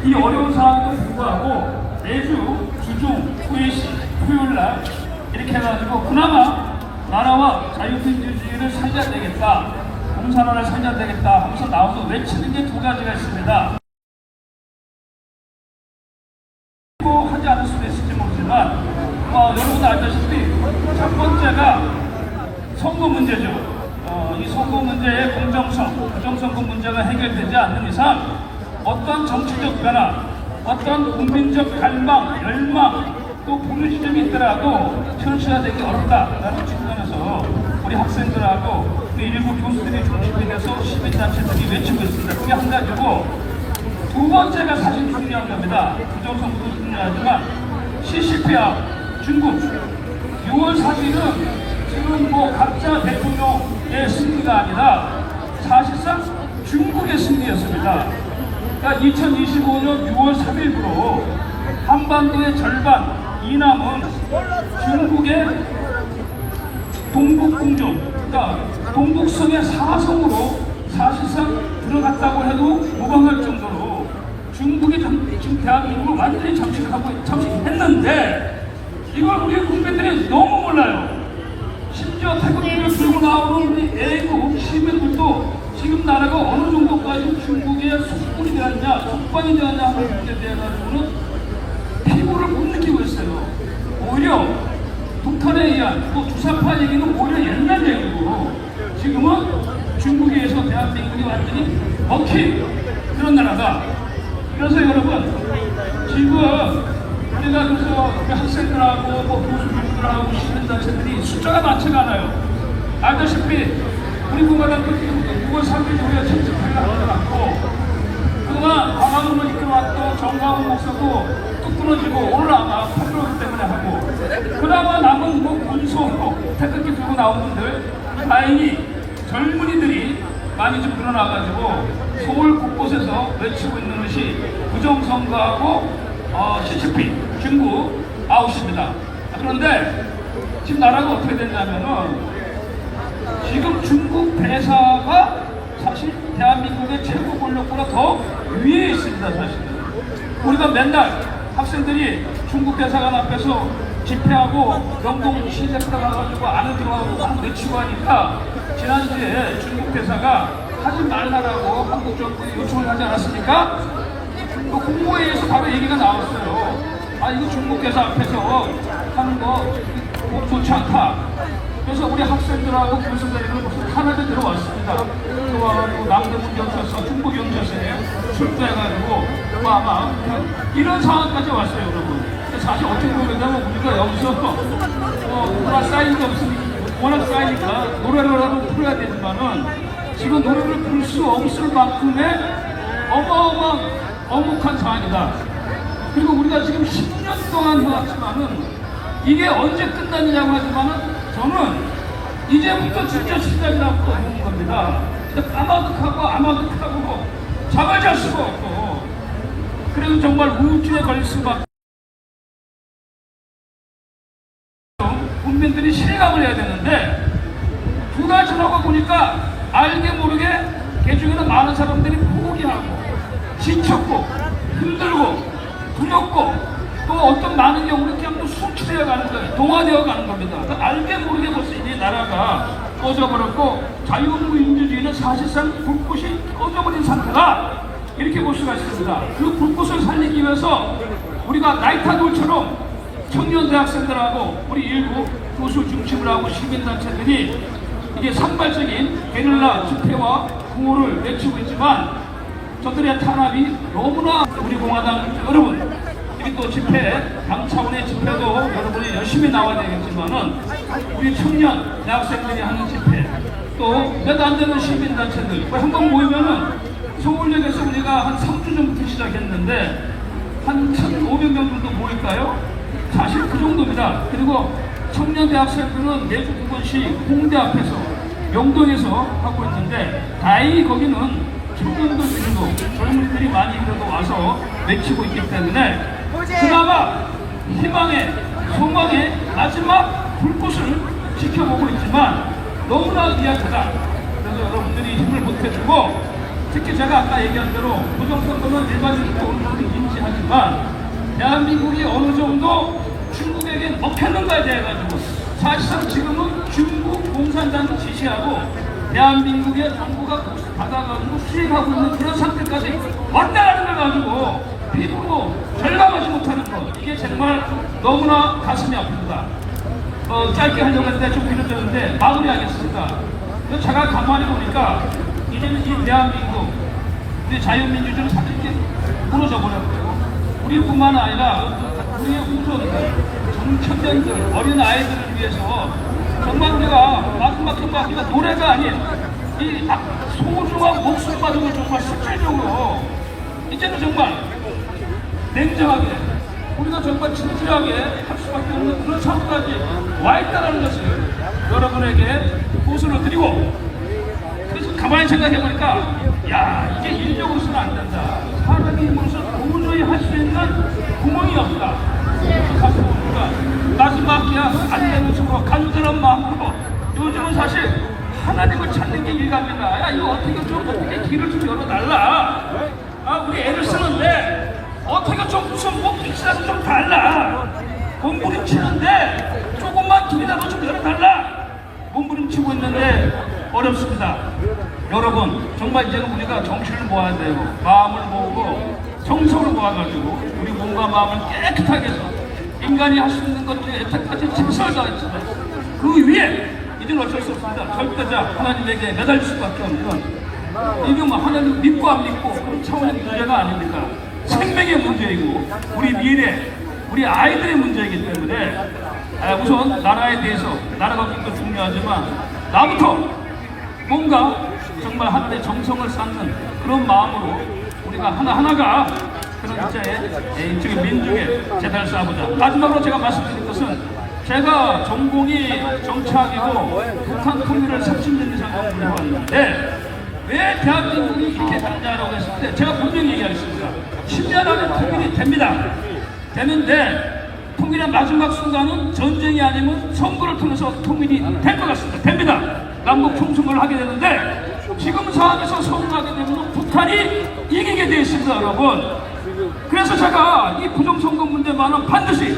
이 어려운 상황에도 불구하고 매주 주중, 후일시, 토요일날 이렇게 해가지고 그나마 나라와 자유민주주의를 살려내겠다, 공산화를 살려내겠다 하면서 나와서 외치는 게 두 가지가 있습니다. 하지 않을 수도 있을지 모르지만 여러분 알다시피 첫 번째가 선거 문제죠. 이 선거 문제의 공정성, 부정선거 문제가 해결되지 않는 이상 어떤 정치적 변화, 어떤 국민적 갈망, 열망, 또 불의점이 있더라도 현실화되기 어렵다라는 측면에서 우리 학생들하고 그 일부 교수들이 중심이 돼서 시민단체들이 외치고 있습니다. 그게 한 가지고, 두 번째가 사실 중요한 겁니다. 부정선거도 중요하지만 CCP와 중국 6월 4일은 지금 각자 대통령의 승리가 아니라 사실상 중국의 승리였습니다. 그러니까 2025년 6월 3일부로 한반도의 절반 이남은 중국의 동북공정, 그러니까 동북성의 사성으로 사실상 들어갔다고 해도 무방할 정도로 중국이 지금 대한민국을 완전히 잠식했는데 이걸 우리 국민들이 너무 몰라요. 심지어 태극기를 들고 나오는 우리 애국 시민들도 지금 나라가 어느 정도까지 중국의 속군이 되었냐, 속방이 되었냐 하는 부분에 대해서는 피부를 못 느끼고 있어요. 오히려 북한에 의한 주사파 얘기는 오히려 옛날 얘기고, 지금은 중국에 의해서 대한민국이 완전히 먹힌 그런 나라다. 그래서 여러분, 지금 우리가 그래서 학생들하고 교수들하고 시민단체들이 숫자가 많지가 않아요. 알다시피 우리 공화당도 6월 3일 우리가 청첩회를 하지 않고, 그동안 광화문을 이끌어왔던 정광훈 목사도 뚝 끊어지고 오늘 아마 8.15 때문에 하고, 그나마 남은 군소 태극기 들고 나온 분들 다행히 젊은이들이 많이 좀 늘어나가지고 서울 곳곳에서 외치고 있는 것이 부정선거하고 CCP, 중국 아웃입니다. 그런데 지금 나라가 어떻게 됐냐면은 지금 중국 대사가 사실 대한민국의 최고 권력보다 더 위에 있습니다. 사실은 우리가 맨날 학생들이 중국 대사관 앞에서 집회하고 명동 시내 들어가가지고 안에 들어가고 막 외치고 하니까, 지난주에 중국 대사가 하지 말라라고 한국 정부에 요청을 하지 않았습니까? 그 국무회의에서 바로 얘기가 나왔어요. 이거 중국 대사 앞에서 하는 거 좋지 않다. 그래서 우리 학생들하고 교수들이는 무슨 하나도 들어왔습니다. 들어와가지고 남대문 경찰서, 중부 경찰서에 출두해가지고 아마 이런 상황까지 왔어요, 여러분. 사실 어떻게 보면 우리가 여기서 누구나 쌓인 게 없으니까, 워낙 쌓이니까 노래를라도 풀어야 되지만은 지금 노래를 부를 수 없을 만큼의 어마어마한 엄혹한 상황이다. 그리고 우리가 지금 10년 동안 해왔지만은 이게 언제 끝났느냐고 하지만은 저는 이제부터 진짜 시작이라고 보는 겁니다. 아마득하고 잠을 잘 수가 없고, 그래서 정말 우울증에 걸릴 수밖에, 국민들이 실감을 해야 되는데, 두 달 지나고 보니까 알게 모르게 개중에는 많은 사람들이 포기하고 지쳤고 힘들고 두렵고, 또 어떤 많은 경우는 그냥 숨치되어 가는 거예요. 동화되어 가는 겁니다. 그러니까 알게 모르게 벌써 이제 나라가 꺼져버렸고 자유민주주의는 사실상 불꽃이 꺼져버린 상태다, 이렇게 볼 수가 있습니다. 그 불꽃을 살리기 위해서 우리가 나이타돌처럼 청년 대학생들하고 우리 일부 교수 중심으로 하고 시민단체들이 이게 산발적인 게릴라 집회와 구호를 외치고 있지만, 저들의 탄압이 너무나 우리 공화당 여러분, 이게 또 집회, 당 차원의 집회도 여러분이 열심히 나와야 되겠지만은 우리 청년 대학생들이 하는 집회, 또 몇 안 되는 시민단체들 한번 모이면은 서울역에서 우리가 한 3주 전부터 시작했는데 한 1,500명 정도 모일까요? 사실 그 정도입니다. 그리고 청년 대학생들은 매주 2번씩 홍대 앞에서, 명동에서 하고 있는데, 다행히 거기는 청년들 위주로 젊은이들이 많이 그래도 와서 외치고 있기 때문에 그나마 희망의, 소망의 마지막 불꽃을 지켜보고 있지만 너무나 미약하다. 그래서 여러분들이 힘을 보태주고, 특히 제가 아까 얘기한 대로 부정선거는 일반인도 어느 정도 인지하지만 대한민국이 어느 정도 중국에게 먹혔는가에 대해 가지고 사실상 지금은 중국 공산당이 지시하고 대한민국의 정부가 받아가지고 수행하고 있는 그런 상태까지 왔다라는 걸 가지고 피부로 절감하지 못하는 것, 이게 정말 너무나 가슴이 아픕니다. 짧게 하려고 했는데 좀 길어졌는데 마무리하겠습니다. 제가 가만히 보니까 이제는 이 대한민국, 우리 자유민주주의는 사실 이렇게 무너져 버렸고요. 우리뿐만 아니라 우리의 후손들, 청년들, 어린 아이들을 위해서 정말 우리가 마지막 우리가 노래가 아닌 이 소중한 목숨 가지고 정말 실질적으로 이제는 정말 냉정하게 우리가 정말 진지하게 할 수밖에 없는 그런 상황까지 와 있다는 것을 여러분에게 호소를 드리고, 그래서 가만히 생각해 보니까 야, 이게 인력으로서는 안 된다. 사람의 힘으로서 도저히 할 수 있는 구멍이 없다. 사실 우리가 마지막이야 안 되는 식으로 간절한 마음으로 요즘은 사실 하나님을 찾는 게 일감이다. 야, 이거 어떻게 길을 좀 열어달라. 우리 애를 쓰는데 어떻게 좀 무슨 뭐 픽스라도 좀 달라. 몸부림치는데 조금만 길이라도 좀 열어달라. 몸부림치고 있는데 어렵습니다. 여러분, 정말 이제는 우리가 정신을 모아야 돼요. 마음을 모으고 정성을 모아가지고 우리 몸과 마음을 깨끗하게 해서 인간이 할 수 있는 것 중에 여태까지 최선을 다했지만 그 위에 이제는 어쩔 수 없습니다. 절대자 하나님에게 매달릴 수밖에 없는, 이게 뭐 하나님 믿고 안 믿고 그런 차원의 문제가 아닙니다. 생명의 문제이고 우리 미래, 우리 아이들의 문제이기 때문에 우선 나라에 대해서, 나라가 굉장히 중요하지만 나부터 뭔가 정말 하나님의 정성을 쌓는 그런 마음으로 우리가 하나하나가 그런 일종의 민족의 재단을 쌓아보자. 마지막으로 제가 말씀드릴 것은, 제가 전공이 정치학이고 북한 통일을 30년 이상 공부해왔는데 왜 대한민국이 이렇게 갔냐라고 했을 때 제가 분명히 얘기하겠습니다. 10년 안에 통일이 됩니다. 되는데 통일의 마지막 순간은 전쟁이 아니면 선거를 통해서 통일이 될 것 같습니다. 됩니다. 남북 총선을 하게 되는데 지금 상황에서 선거하게 되면 북한이 이기게 되어 있습니다, 여러분. 그래서 제가 이 부정선거 문제만은 반드시,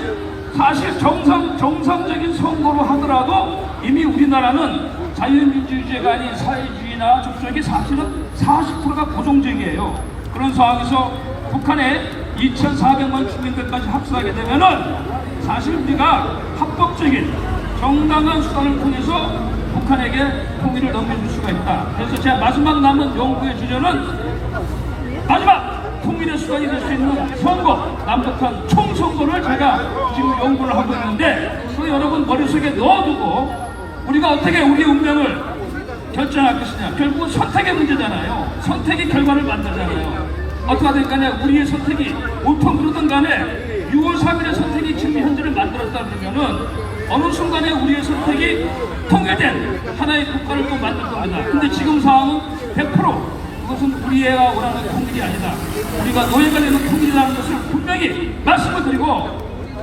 사실 정상적인 선거로 하더라도 이미 우리나라는 자유민주주의가 아닌 사회주의나 적정이 사실은 40%가 고정적이에요. 그런 상황에서 북한의 2,400만 주민들까지 합수하게 되면은 사실 우리가 합법적인 정당한 수단을 통해서 북한에게 통일을 넘겨줄 수가 있다. 그래서 제가 마지막 남은 연구의 주제는 마지막 통일의 수단이 될 수 있는 선거, 남북한 총선거를 제가 지금 연구를 하고 있는데, 그 여러분 머릿속에 넣어두고 우리가 어떻게 우리의 운명을 결정할 것이냐. 결국은 선택의 문제잖아요. 선택이 결과를 만들잖아요. 어떻게 하든 간에 우리의 선택이 옳든 그르든 간에 6월 3일의 선택이 지금 현재를 만들었다 그러면은 어느 순간에 우리의 선택이 통일된 하나의 국가를 또 만들 겁니다. 근데 지금 상황은 100% 그것은 우리가 원하는 통일이 아니다. 우리가 노예가 되는 통일이라는 것을 분명히 말씀을 드리고,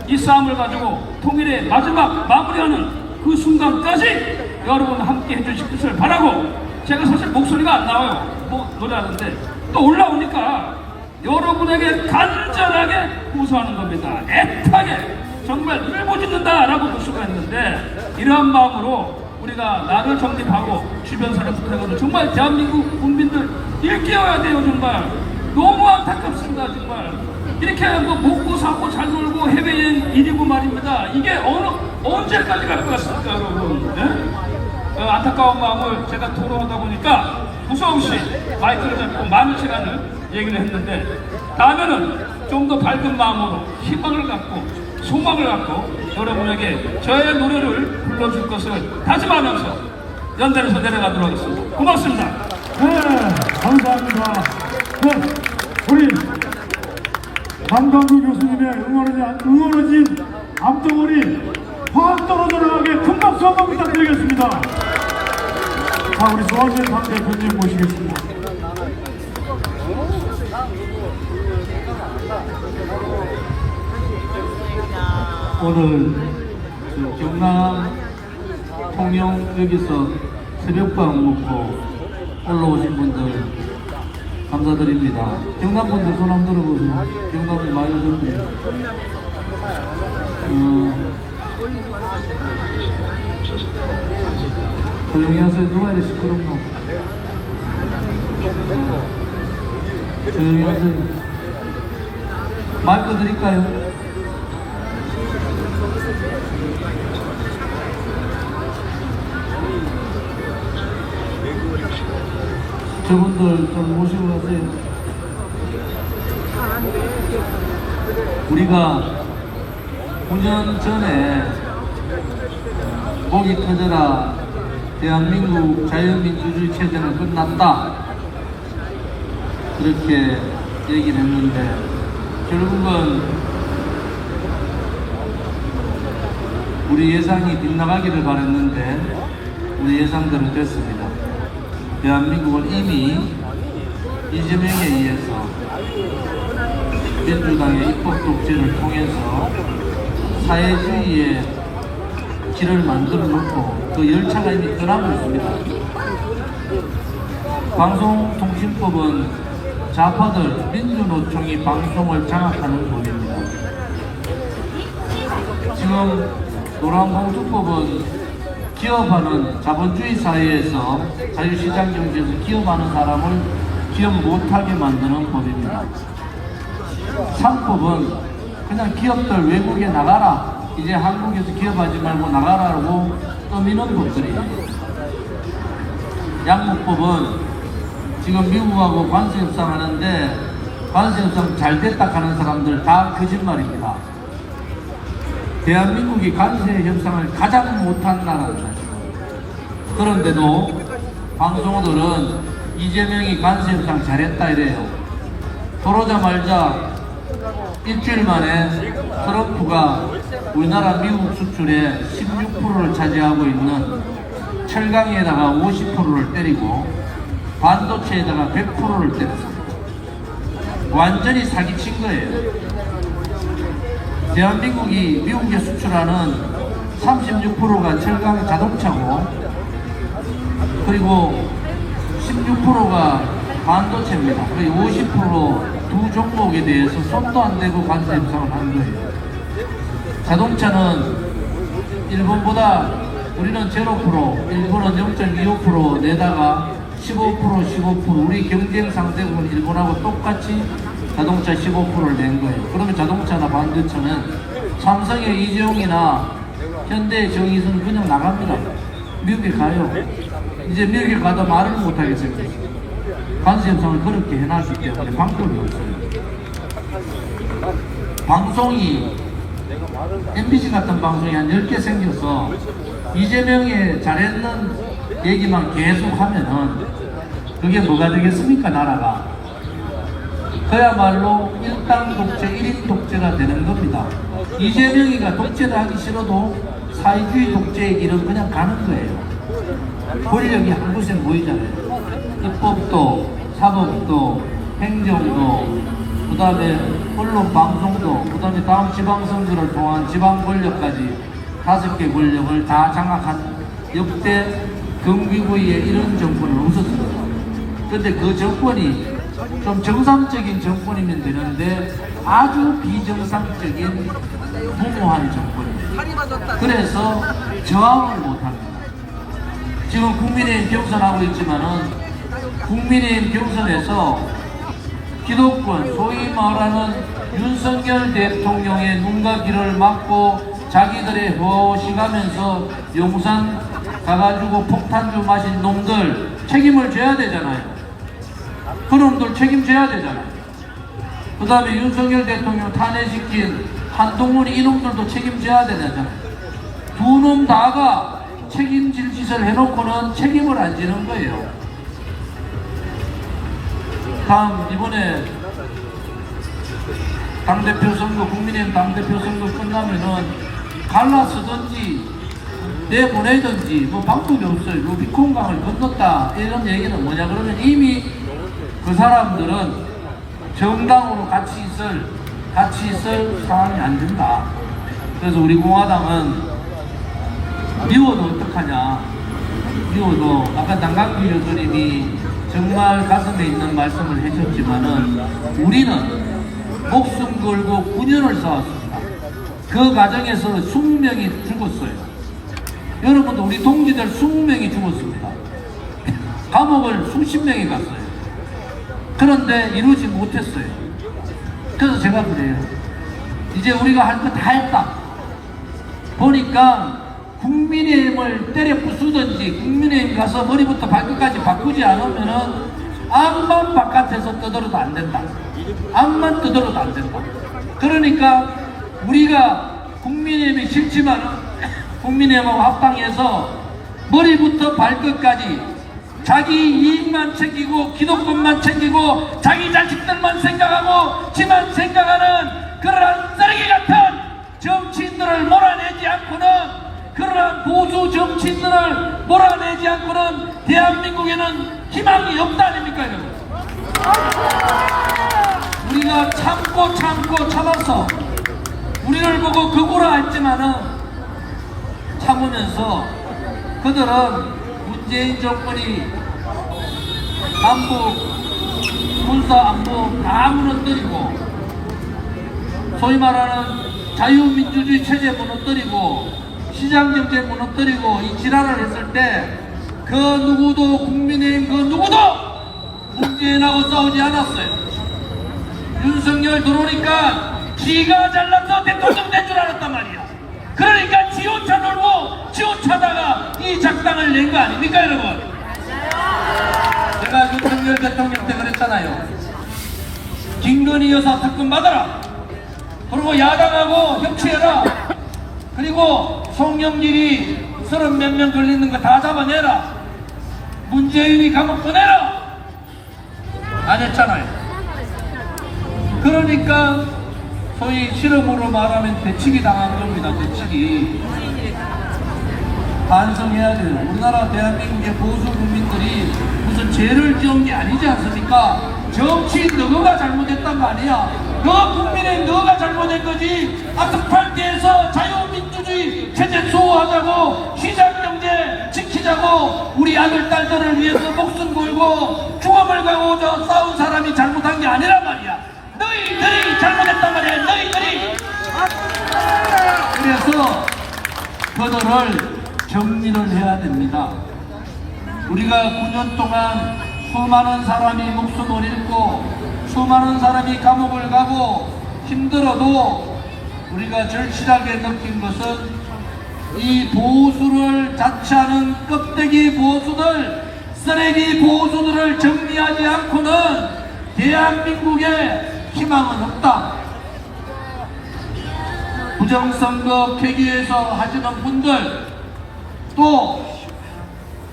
이 싸움을 가지고 통일의 마지막 마무리하는 그 순간까지 여러분 함께 해주실 것을 바라고, 제가 사실 목소리가 안 나와요. 뭐 노래하는데 또 올라오니까 여러분에게 간절하게 호소하는 겁니다. 애타게 정말 울부짖는다라고 볼 수가 있는데, 이러한 마음으로 우리가 나를 정립하고 주변 사람 부탁하는, 정말 대한민국 국민들 일깨워야 돼요. 정말 너무 안타깝습니다. 정말 이렇게 뭐 먹고 사고 잘 놀고 해외여행 일이고 말입니다. 이게 언제까지 갈 것 같습니까, 여러분? 네? 안타까운 마음을 제가 토로하다 보니까 무서움없이 마이크를 잡고 많은 시간을 얘기를 했는데, 다음에는 좀 더 밝은 마음으로 희망을 갖고 소망을 갖고 여러분에게 저의 노래를 불러줄 것을 다짐하면서 연단에서 내려가도록 하겠습니다. 고맙습니다. 네, 감사합니다. 네, 우리 강강구 교수님의 응원해진 암덩어리 확 떨어져 나가게 큰 박수 한번 부탁드리겠습니다. 자, 우리 조한진 당 대표님 모시겠습니다. 오늘 경남 통영 여기서 새벽밥 먹고 올라오신 분들 감사드립니다. 경남분들 손 한번 들어보세요. 경남이 많이 오셨네요. 조용히 하세요. 누가 이렇게 시끄럽노? 조용히 하세요. 마이크 드릴까요? 저분들 좀 모시고 가세요. 우리가 9년 전에 목이 터져라 대한민국 자유민주주의 체제는 끝났다 그렇게 얘기를 했는데 결국은 우리 예상이 빗나가기를 바랬는데 우리 예상대로 됐습니다. 대한민국은 이미 이재명에 의해서 민주당의 입법 독재를 통해서 사회주의의 길을 만들어 놓고 그 열차가 이미 떠나고 있습니다. 방송통신법은 좌파들 민주노총이 방송을 장악하는 법입니다. 지금 노란봉투법은 기업하는 자본주의 사회에서 자유시장 경제에서 기업하는 사람을 기업 못하게 만드는 법입니다. 상법은 그냥 기업들 외국에 나가라, 이제 한국에서 기업하지 말고 나가라고 떠미는 법들이에요. 양국법은 지금 미국하고 관세 협상하는데 관세 협상 잘 됐다 하는 사람들 다 거짓말입니다. 대한민국이 관세 협상을 가장 못한 나라입니다. 그런데도 방송들은 이재명이 관세 협상 잘했다 이래요. 그러자마자 일주일 만에 트럼프가 우리나라 미국 수출의 16%를 차지하고 있는 철강에다가 50%를 때리고 반도체에다가 100%를 때렸습니다. 완전히 사기친 거예요. 대한민국이 미국에 수출하는 36%가 철강 자동차고 그리고 16%가 반도체입니다. 그리고 50%두 종목에 대해서 손도 안 대고 관세 협상을 한 거예요. 자동차는 일본보다 우리는 0%, 일본은 0.25% 내다가 15% 우리 경쟁 상대국은 일본하고 똑같이 자동차 15%를 낸 거예요. 그러면 자동차나 반도체는 삼성의 이재용이나 현대의 정의선은 그냥 나갑니다. 미국에 가요. 이제 미국에 가도 말을 못하게 생겼어요. 관세 협상을 그렇게 해놨기 때문에 방법이 없어요. 방송이 MBC 같은 방송이 한 10개 생겨서 이재명이 잘했는 얘기만 계속 하면은 그게 뭐가 되겠습니까, 나라가? 그야말로 일당 독재, 1인 독재가 되는 겁니다. 이재명이가 독재를 하기 싫어도 사회주의 독재의 길은 그냥 가는 거예요. 권력이 한 곳에 모이잖아요. 입법도, 사법도, 행정도, 그 다음에 언론 방송도, 그 다음에 다음 지방선거를 통한 지방 권력까지 5개 권력을 다 장악한 역대 경비구의 이런 정권은 없었습니다. 그런데 그 정권이 좀 정상적인 정권이면 되는데 아주 비정상적인 무모한 정권입니다. 그래서 저항을 못합니다. 지금 국민의힘 경선하고 있지만은 국민의힘 경선에서 기득권, 소위 말하는 윤석열 대통령의 눈과 귀를 막고 자기들의 호식하면서 용산 가가지고 폭탄주 마신 놈들 책임을 져야 되잖아요. 그놈들 책임져야 되잖아요. 그 다음에 윤석열 대통령 탄핵시킨 한동훈이 이놈들도 책임져야 되잖아요. 두 놈 다가 책임질 짓을 해놓고는 책임을 안 지는 거예요. 다음 이번에 당대표 선거, 국민의힘 당대표 선거 끝나면은 갈라서든지 내보내든지 뭐 방법이 없어요. 루비콘강을 건넜다 이런 얘기는 뭐냐 그러면 이미 그 사람들은 정당으로 같이 있을 상황이 안 된다. 그래서 우리 공화당은 미워도 어떡하냐. 미워도 아까 당각비 여사님이 정말 가슴에 있는 말씀을 해줬지만은 우리는 목숨 걸고 9년을 싸웠습니다. 그 과정에서 20명이 죽었어요. 여러분도 우리 동지들 20명이 죽었습니다. 감옥을 수십 명이 갔어요. 그런데 이루지 못했어요. 그래서 제가 그래요. 이제 우리가 할 거 다 했다. 보니까 국민의힘을 때려 부수든지 국민의힘 가서 머리부터 발끝까지 바꾸지 않으면은 암만 바깥에서 떠들어도 안 된다. 암만 떠들어도 안 된다. 그러니까 우리가 국민의힘이 싫지만 국민의힘하고 합당해서 머리부터 발끝까지 자기 이익만 챙기고 기득권만 챙기고 자기 자식들만 생각하고 지만 생각하는 그러한 쓰레기 같은 정치인들을 몰아내지 않고는, 그러한 보수 정치인들을 몰아내지 않고는 대한민국에는 희망이 없다 아닙니까 여러분? 우리가 참고 참아서 우리를 보고 극우라 했지만은 참으면서 그들은 문재인 정권이 남북 군사 안보 다 무너뜨리고 소위 말하는 자유민주주의 체제 무너뜨리고 시장경제 무너뜨리고 이 지랄을 했을 때 그 누구도 국민의힘 그 누구도 문재인하고 싸우지 않았어요. 윤석열 들어오니까 지가 잘나서 대통령 된 줄 알았단 말이야. 그러니까 지 혼자 놀고 지 혼자다가 이 작당을 낸 거 아닙니까 여러분? 제가 윤석열 대통령 때 그랬잖아요. 김건희 여사 특검 받아라. 그리고 야당하고 협치해라. 그리고 송영길이 30몇 명 걸리는 거 다 잡아내라. 문재인이 감옥 보내라. 안 했잖아요. 그러니까 소위 실험으로 말하면 대치기 당한 겁니다. 대치기. 반성해야 돼요. 우리나라 대한민국의 보수 국민들이 무슨 죄를 지은 게 아니지 않습니까? 정치인 너가 잘못했단 말이야. 너 국민의 너가 잘못한 거지. 아스팔트에서 자유민주주의 체제 수호하자고 시장경제 지키자고 우리 아들 딸들을 위해서 목숨 걸고 죽음을 가고자 싸운 사람이 잘못한 게 아니란 말이야. 너희들이 잘못했단 말이야. 너희들이. 그래서 그들을 정리를 해야 됩니다. 우리가 9년 동안 수많은 사람이 목숨을 잃고 수많은 사람이 감옥을 가고 힘들어도 우리가 절실하게 느낀 것은 이 보수를 자처하는 껍데기 보수들, 쓰레기 보수들을 정리하지 않고는 대한민국에 희망은 없다. 부정선거 폐기해서 하시는 분들, 또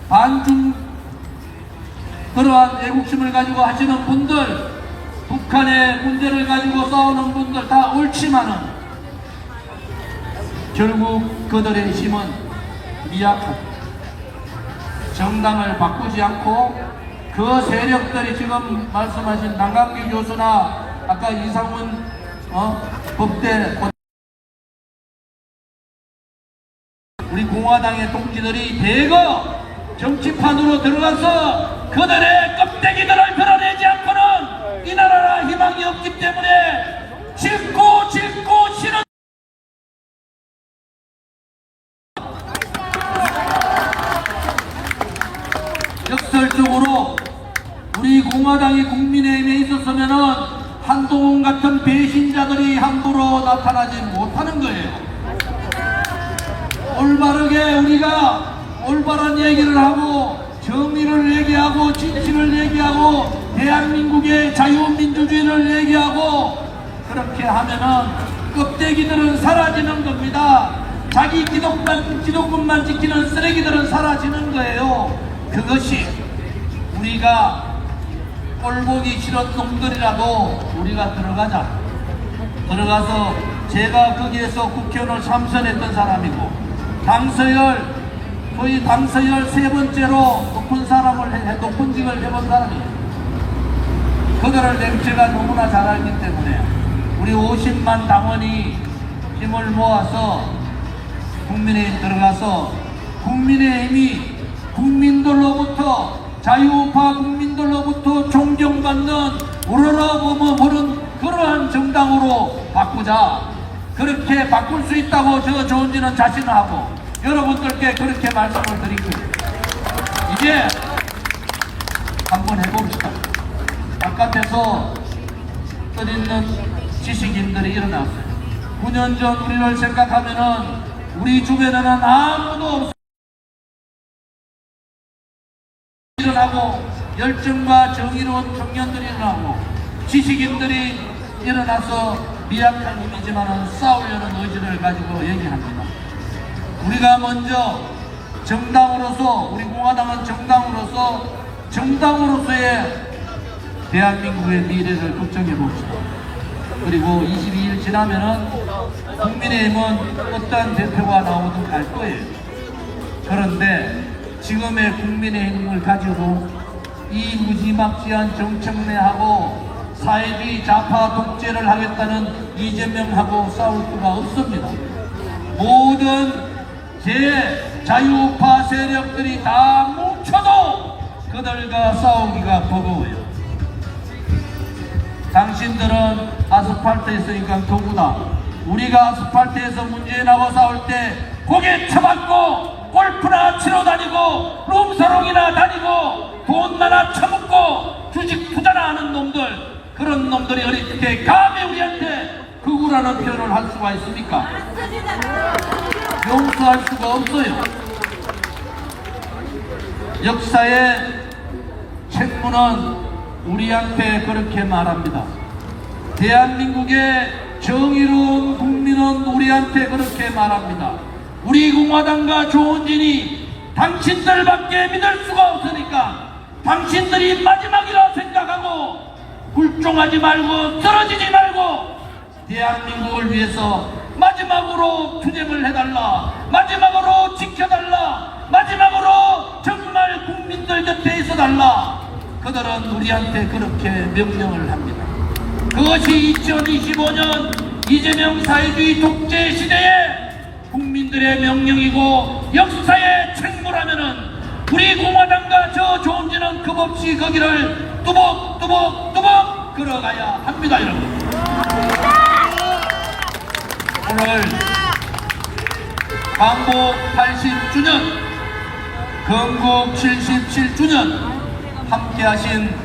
반중 그러한 애국심을 가지고 하시는 분들, 북한의 문제를 가지고 싸우는 분들 다 옳지만은 결국 그들의 힘은 미약하다. 정당을 바꾸지 않고 그 세력들이 지금 말씀하신 남강규 교수나 아까 이상훈 법대 우리 공화당의 동지들이 대거 정치판으로 들어가서 그들의 껍데기들을 드러내지 않고는 이 나라라 희망이 없기 때문에 짓고 싫은 역설적으로 우리 공화당이 국민의힘에 있었으면은 한동훈 같은 배신자들이 함부로 나타나지 못하는 거예요. 올바르게 우리가 올바른 얘기를 하고 정의를 얘기하고 진실을 얘기하고 대한민국의 자유민주주의를 얘기하고 그렇게 하면은 껍데기들은 사라지는 겁니다. 자기 기득권만 지키는 쓰레기들은 사라지는 거예요. 그것이 우리가 꼴보기 싫은 놈들이라도 우리가 들어가서 제가 거기에서 국회의원을 참선했던 사람이고 소위 당서열 3번째로 높은 직을 해본 사람이에요. 그들을 냄새가 너무나 잘 알기 때문에 우리 50만 당원이 힘을 모아서 국민의힘 들어가서 국민의힘이 국민들로부터 자유우파 국민 국민들로부터 존경받는 우러러보면 보는 그러한 정당으로 바꾸자. 그렇게 바꿀 수 있다고 저 조은진은 자신을 하고 여러분들께 그렇게 말씀을 드릴게요. 이제 한번 해봅시다. 바깥에서 떠있는 지식인들이 일어났어요. 9년 전 우리를 생각하면은 우리 주변에는 아무도 없어. 일어나고 열정과 정의로운 청년들이 일어나고 지식인들이 일어나서 미약한 힘이지만 싸우려는 의지를 가지고 얘기합니다. 우리가 먼저 정당으로서 우리 공화당은 정당으로서의 대한민국의 미래를 걱정해 봅시다. 그리고 22일 지나면은 국민의힘은 어떠한 대표가 나오든 갈 거예요. 그런데 지금의 국민의힘을 가지고 이 무지막지한 정청래하고 사회주의 좌파 독재를 하겠다는 이재명하고 싸울 수가 없습니다. 모든 자유우파 세력들이 다 뭉쳐도 그들과 싸우기가 버거워요. 당신들은 아스팔트에 있으니까 더구나 우리가 아스팔트에서 문재인하고 싸울 때 고개 쳐박고 골프나 치러 다니고 룸사롱이나 다니고 돈 하나 처먹고 주식 투자나 하는 놈들, 그런 놈들이 어떻게 감히 우리한테 극우라는 표현을 할 수가 있습니까? 용서할 수가 없어요. 역사의 책문은 우리한테 그렇게 말합니다. 대한민국의 정의로운 국민은 우리한테 그렇게 말합니다. 우리 공화당과 조은진이 당신들밖에 믿을 수가 없으니까 당신들이 마지막이라 생각하고 굴종하지 말고 쓰러지지 말고 대한민국을 위해서 마지막으로 투쟁을 해달라, 마지막으로 지켜달라, 마지막으로 정말 국민들 곁에 있어달라. 그들은 우리한테 그렇게 명령을 합니다. 그것이 2025년 이재명 사회주의 독재 시대에 국민들의 명령이고 역사의 책무라면은 우리 공화당과 저 조은진은 겁없이 거기를 뚜벅뚜벅뚜벅 걸어가야 합니다, 여러분. 오늘 광복 80주년, 건국 77주년 함께하신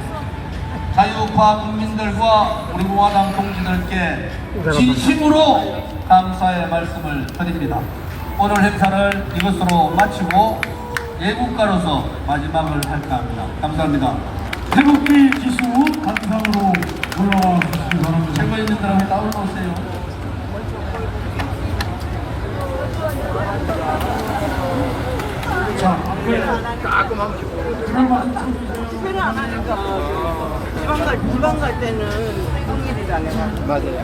자유우파 국민들과 우리 공화당 동지들께 진심으로 감사의 말씀을 드립니다. 오늘 행사를 이것으로 마치고 예국가로서 마지막을 할까 합니다. 감사합니다. 태극기 기수 단상으로 올라와 주시기 바랍니다. 최고위원들한테 다 올라오세요. 자, 앞에 그런 말씀 쳐주세요. 투표를 안 하니까 지방 갈 때는 평일이라네. 맞아요.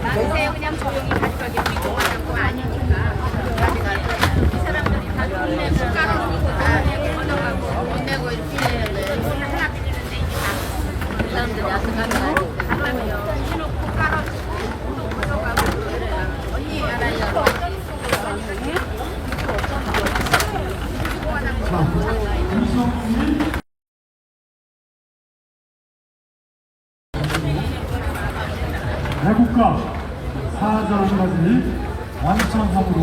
요새 그냥 조용히 가져가게 우리 공화당 거 아니니까 이 사람들이 다 돈 내고 가로니까 다 내고 얻어가고 돈 내고 이렇게 해야돼. 돈 하나 빌리는데 이게 다그 사람들이 아스가면 하면요 해놓고 깔아주고 얻어가고 그래요. 언니 알아요. 애국가 4절까지 완창함으로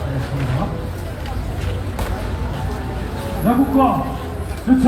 하겠습니다. 애국가 대찬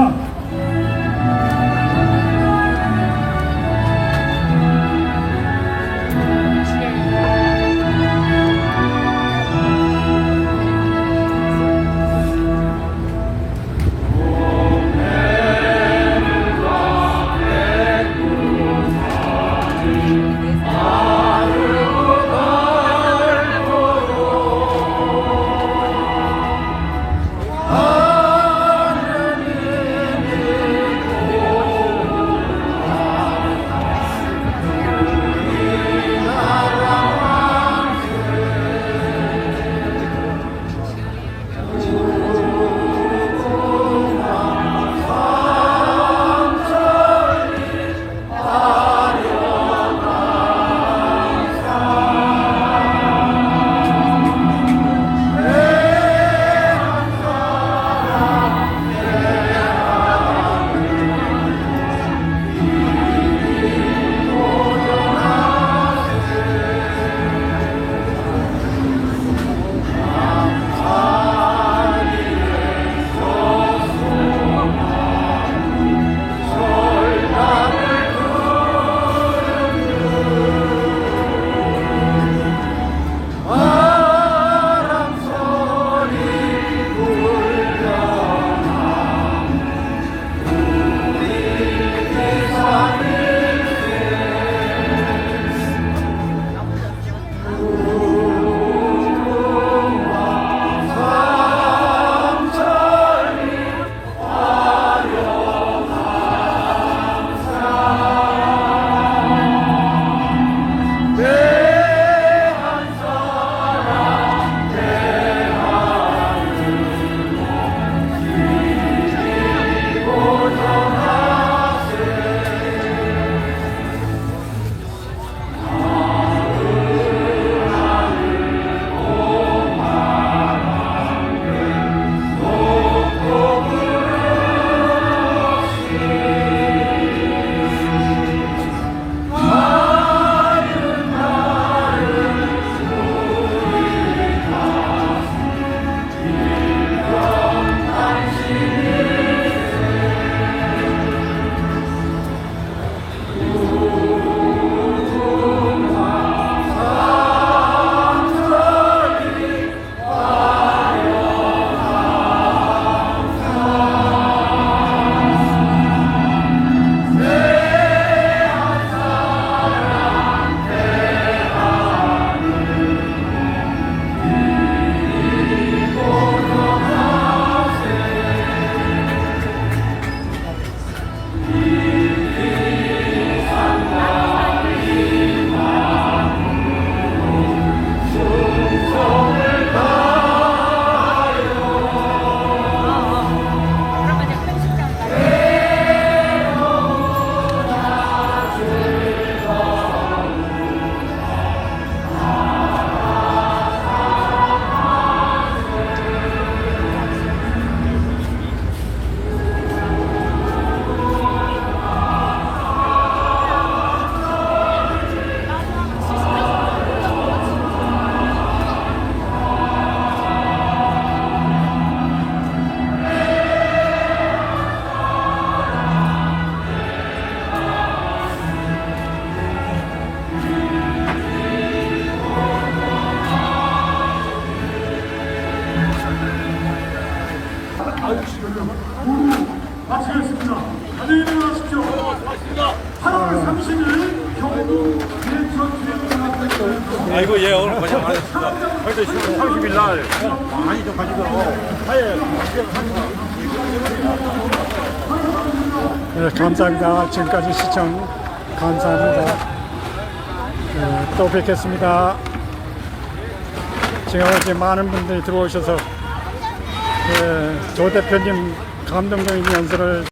아이고 예 오늘 고생 많으셨습니다. 그래도 10월 30일 날 많이 좀 가지고 하에 네, 감사합니다. 지금까지 시청 감사합니다. 네, 또 뵙겠습니다. 지금 어제 많은 분들이 들어오셔서 조 대표님 감동적인 연설을